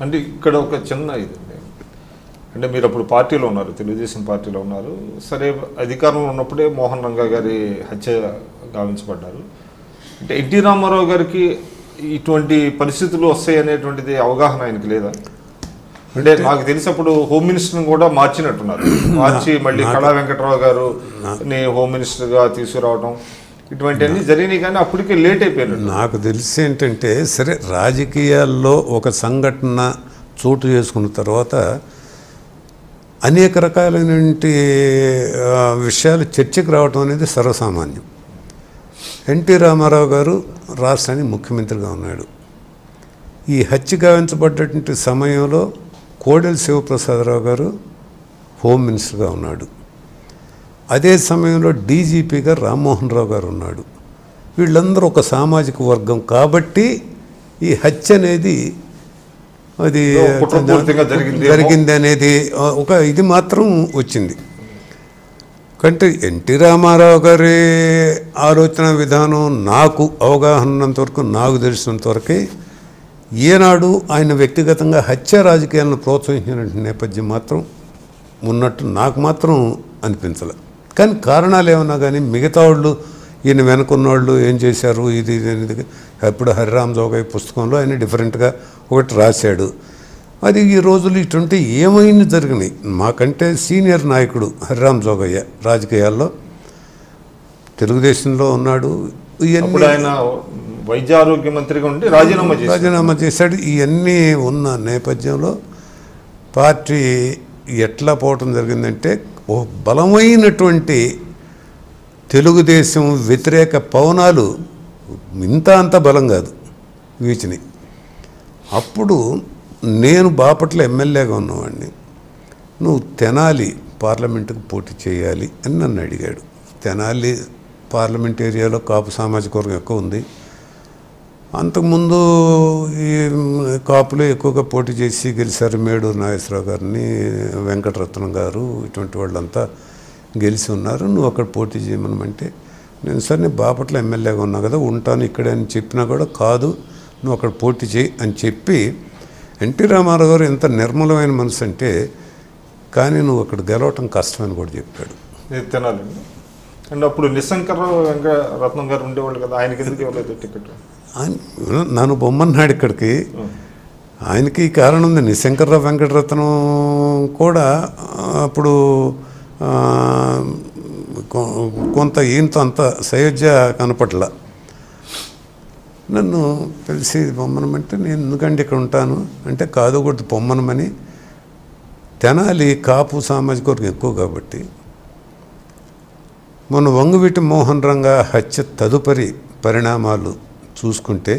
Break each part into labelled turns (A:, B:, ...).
A: అంటే ఇక్కడ ఒక చిన్న ఇది అంటే మీరు అప్పుడు పార్టీలో ఉన్నారు, తెలుగుదేశం పార్టీలో ఉన్నారు. సరే, అధికారంలో ఉన్నప్పుడే మోహన్ రంగా గారి హత్య గావించబడ్డారు. అంటే ఎన్టీ రామారావు గారికి ఇటువంటి పరిస్థితులు వస్తాయి అనేటువంటిది అవగాహన ఆయనకి లేదా? అంటే నాకు తెలిసినప్పుడు హోమ్ మినిస్టర్ని కూడా మార్చినట్టున్నారు, మార్చి మళ్ళీ కళా వెంకట్రావు గారు హోమ్ మినిస్టర్గా తీసుకురావడం ఇటువంటివన్నీ జరిగినాయి. కానీ అప్పటికే లేట్ అయిపోయారు.
B: నాకు తెలిసి ఏంటంటే, సరే రాజకీయాల్లో ఒక సంఘటన చోటు చేసుకున్న తర్వాత అనేక రకాలైనటువంటి విషయాలు చర్చకు రావడం అనేది సర్వసామాన్యం. ఎన్టీ రామారావు గారు రాష్ట్రానికి ముఖ్యమంత్రిగా ఉన్నాడు. ఈ హత్య గావించబడ్డటువంటి సమయంలో కోడెల శివప్రసాదరావు గారు హోమ్ మినిస్టర్గా ఉన్నాడు. అదే సమయంలో డీజీపీగా రామ్మోహన్ రావు గారు ఉన్నాడు. వీళ్ళందరూ ఒక సామాజిక వర్గం కాబట్టి ఈ హత్య అనేది అది జరిగింది అనేది ఒక ఇది మాత్రం వచ్చింది. కంటే ఎన్టీ రామారావు గారి ఆలోచన విధానం నాకు అవగాహనంతవరకు, నాకు తెలిసినంతవరకే ఈనాడు ఆయన వ్యక్తిగతంగా హత్య రాజకీయాలను ప్రోత్సహించిన నేపథ్యం మాత్రం ఉన్నట్టు నాకు మాత్రం అనిపించలే. కానీ కారణాలు ఏమన్నా కానీ మిగతా వాళ్ళు ఈయన వెనుకున్నవాళ్ళు ఏం చేశారు ఇది ఎప్పుడు హరిరామ్ జోగయ్య పుస్తకంలో ఆయన డిఫరెంట్గా ఒకటి రాశాడు. అది ఈ రోజులు ఇటువంటి ఏమైనా జరిగినాయి. మాకంటే సీనియర్ నాయకుడు హరిరామ్ జోగయ్య రాజకీయాల్లో తెలుగుదేశంలో ఉన్నాడు.
A: ఇవన్నీ ఆయన వైద్య ఆరోగ్య మంత్రిగా ఉండి రాజీనామా
B: చేశాడు. ఇవన్నీ ఉన్న నేపథ్యంలో పార్టీ ఎట్లా పోవటం జరిగిందంటే, ఓ బలమైనటువంటి తెలుగుదేశం వ్యతిరేక పవనాలు ఇంత అంత బలం కాదు వీచిని. అప్పుడు నేను బాపట్ల ఎమ్మెల్యేగా ఉన్నవాడిని. నువ్వు తెనాలి పార్లమెంటుకు పోటీ చేయాలి అని నన్ను అడిగాడు. తెనాలి పార్లమెంట్ ఏరియాలో కాపు సామాజిక వర్గం ఎక్కువ ఉంది. అంతకుముందు ఈ కాపులు ఎక్కువగా పోటీ చేసి గెలిచారు. మేడూరు నాగేశ్వరరావు గారిని, వెంకటరత్నం గారు, ఇటువంటి వాళ్ళంతా గెలిచి ఉన్నారు. నువ్వు అక్కడ పోటీ చేయమనమంటే, నేను సరే నేను బాపట్ల ఎమ్మెల్యేగా ఉన్నా కదా, ఉంటాను ఇక్కడే అని చెప్పినా కూడా, కాదు నువ్వు అక్కడ పోటీ చేయి అని చెప్పి, ఎన్టీ రామారావు గారు ఎంత నిర్మలమైన మనసు అంటే, కానీ నువ్వు అక్కడ గెలవటం కష్టమని కూడా చెప్పాడు.
A: తినాలండి. అండ్ అప్పుడు నిశంకర్రావు వెంకటరత్నం గారు ఉండేవాళ్ళు కదా, ఆయనకి ఎందుకు ఇవ్వలేదు టికెట్?
B: నన్ను బొమ్మన్నాడు ఇక్కడికి. ఆయనకి కారణం ఉంది. నిశంకర్రావు వెంకటరత్నం కూడా అప్పుడు కొంత ఈయనతో అంత సయోధ్య కనపట్ల. నన్ను పిలిచి పొమ్మనమంటే, నేను ఎందుకంటే ఇక్కడ ఉంటాను అంటే, కాదు కూడా పొమ్మనమని. తెనాలి కాపు సామాజిక వర్గం ఎక్కువ కాబట్టి, మొన్న వంగవీటి మోహన్ రంగా హత్య తదుపరి పరిణామాలు చూసుకుంటే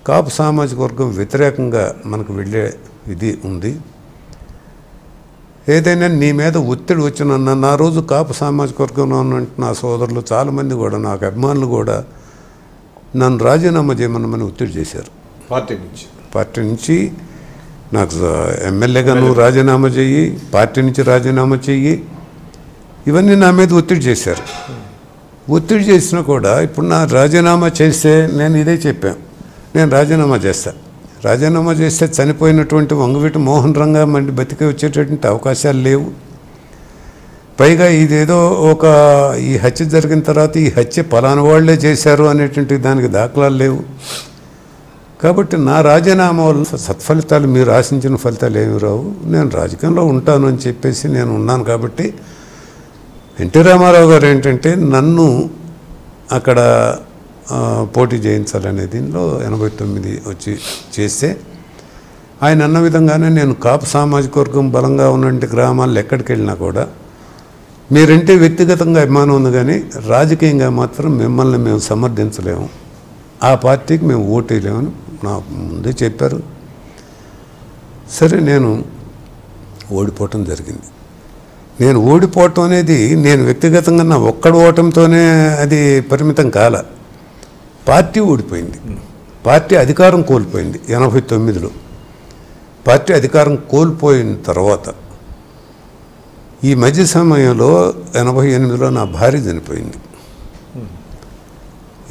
B: కాపు సామాజిక వర్గం వ్యతిరేకంగా మనకు వెళ్ళే ఇది ఉంది. ఏదైనా నీ మీద ఒత్తిడి వచ్చిన నా రోజు కాపు సామాజిక వర్గంలో ఉన్నట్టు నా సోదరులు చాలామంది కూడా, నాకు అభిమానులు కూడా నన్ను రాజీనామా చేయమని ఒత్తిడి చేశారు. పార్టీ నుంచి నాకు ఎమ్మెల్యేగా నువ్వు రాజీనామా చెయ్యి, పార్టీ నుంచి రాజీనామా చెయ్యి, ఇవన్నీ నా మీద ఒత్తిడి చేశారు. ఒత్తిడి చేసినా కూడా ఇప్పుడు నా రాజీనామా చేస్తే నేను ఇదే చెప్పాను, నేను రాజీనామా చేస్తాను. రాజీనామా చేస్తే చనిపోయినటువంటి వంగవీటి మోహన్ రంగా మళ్ళీ బతికి వచ్చేటటువంటి అవకాశాలు లేవు. పైగా ఇదేదో ఒక ఈ హత్య జరిగిన తర్వాత ఈ హత్య పలానా వాళ్లే చేశారు అనేటువంటి దానికి దాఖలాలు లేవు. కాబట్టి నా రాజీనామా వల్ల సత్ఫలితాలు, మీరు ఆశించిన ఫలితాలు ఏమి రావు, నేను రాజకీయంలో ఉంటాను అని చెప్పేసి నేను ఉన్నాను. కాబట్టి ఎన్టీ రామారావు గారు ఏంటంటే నన్ను అక్కడ పోటీ చేయించాలనే దీనిలో 89 వచ్చి చేస్తే, ఆయన అన్న విధంగానే నేను కాపు సామాజిక వర్గం బలంగా ఉన్నటువంటి గ్రామాల్లో ఎక్కడికి వెళ్ళినా కూడా, మీరంటే వ్యక్తిగతంగా అభిమానం ఉంది కానీ రాజకీయంగా మాత్రం మిమ్మల్ని మేము సమర్థించలేము, ఆ పార్టీకి మేము ఓటేయలేమని నాకు ముందే చెప్పారు. సరే, నేను ఓడిపోవటం జరిగింది. నేను ఓడిపోవటం అనేది నేను వ్యక్తిగతంగా నా ఒక్కడు ఓటమితోనే అది పరిమితం కాల. పార్టీ ఓడిపోయింది, పార్టీ అధికారం కోల్పోయింది. 89లో పార్టీ అధికారం కోల్పోయిన తర్వాత ఈ మధ్య సమయంలో 88లో నా భార్య చనిపోయింది.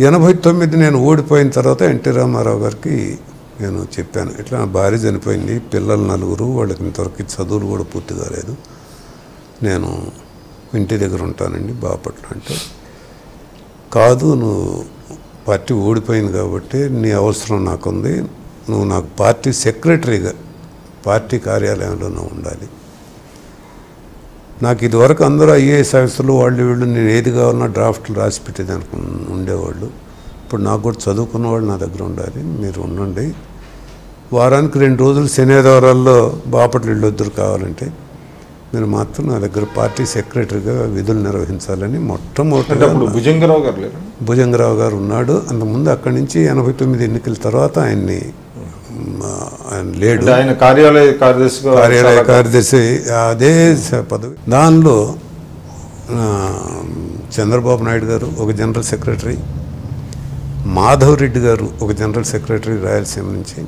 B: 89 నేను ఓడిపోయిన తర్వాత ఎన్టీ రామారావు గారికి నేను చెప్పాను, ఇట్లా నా భార్య చనిపోయింది, పిల్లలు 4, వాళ్ళకి ఇంతవరకు చదువులు కూడా పూర్తి కాలేదు, నేను ఇంటి దగ్గర ఉంటానండి బాపట్ల అంటే, కాదు నువ్వు పార్టీ ఓడిపోయింది కాబట్టి నీ అవసరం నాకుంది, నువ్వు నాకు పార్టీ సెక్రటరీగా పార్టీ కార్యాలయంలోనే ఉండాలి. నాకు ఇదివరకు అందరూ ఐఏఎస్ ఆఫీసర్లు వాళ్ళు వీళ్ళు నేను ఏది కావాలన్నా డ్రాఫ్ట్లు రాసి పెట్టేదానికి ఉండేవాళ్ళు. ఇప్పుడు నాకు కూడా చదువుకున్న వాళ్ళు నా దగ్గర ఉండాలి, మీరు ఉండండి. వారానికి 2 రోజులు శనివారాల్లో బాపట్ల వెళ్ళొద్దురు కావాలంటే మీరు మాత్రం నా దగ్గర పార్టీ సెక్రటరీగా విధులు నిర్వహించాలని మొట్టమొదటిగా.
A: భుజంగరావు గారు లేరు?
B: భుజంగరావు గారు ఉన్నాడు. అంతకుముందు అక్కడి నుంచి 89 ఎన్నికల తర్వాత ఆయన లేడు.
A: ఆయన కార్యాలయ
B: కార్యదర్శి అదే పదవి. దానిలో చంద్రబాబు నాయుడు గారు ఒక జనరల్ సెక్రటరీ, మాధవ్ రెడ్డి గారు ఒక జనరల్ సెక్రటరీ రాయలసీమ నుంచి,